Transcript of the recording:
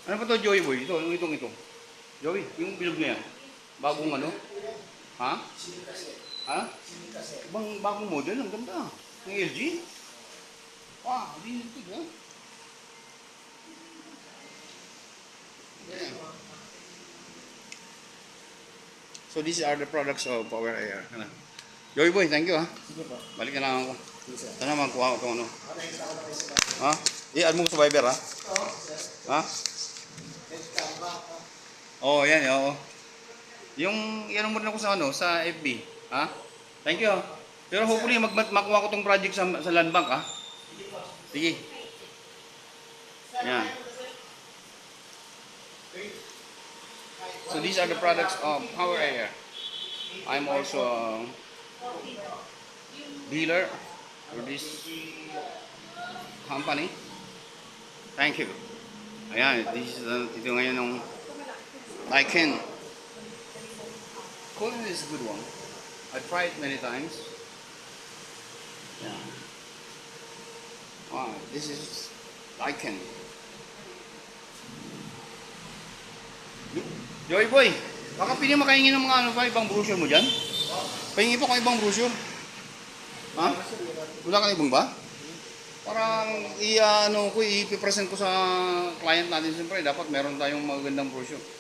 Ano ba to, Joey Boy? Ito. Joey, yung bilog na yan. Bagong ano? Ha? Ha? Bagong model, ang ganda. Ng LG? Ah, hindi ito, ha? Yeah. So these are the products of Power Air. Ano? Joey Boy, thank you ha. Sige po. Balik na lang ako. Sige, sir. Sana magkuha ko itong ano. Next ako na isa. Ha? I-add mo ko sa Viber ha? Oo, sir. Ha? Next ka ba? Oo, yan, oo. Yung, yan mo rin ako sa ano, sa FB. Ha? Thank you ha. Pero hopefully, makuha ko itong project sa Land Bank ha. Sige. Yan. So these are the products of Power Air. I'm also a dealer for this company. Thank you. Ayan, ito ngayon ng Daikin. Cooling is a good one. I tried it many times. Yeah. Wow, this is Daikin. Joy Boy, baka pili makahingi ng mga ano pa, ibang brochure mo dyan? Pahingi po kung ibang brochure. Ha? Wala ka na ibang ba? Parang i-present ko sa client natin siyempre, dapat meron tayong magandang brochure.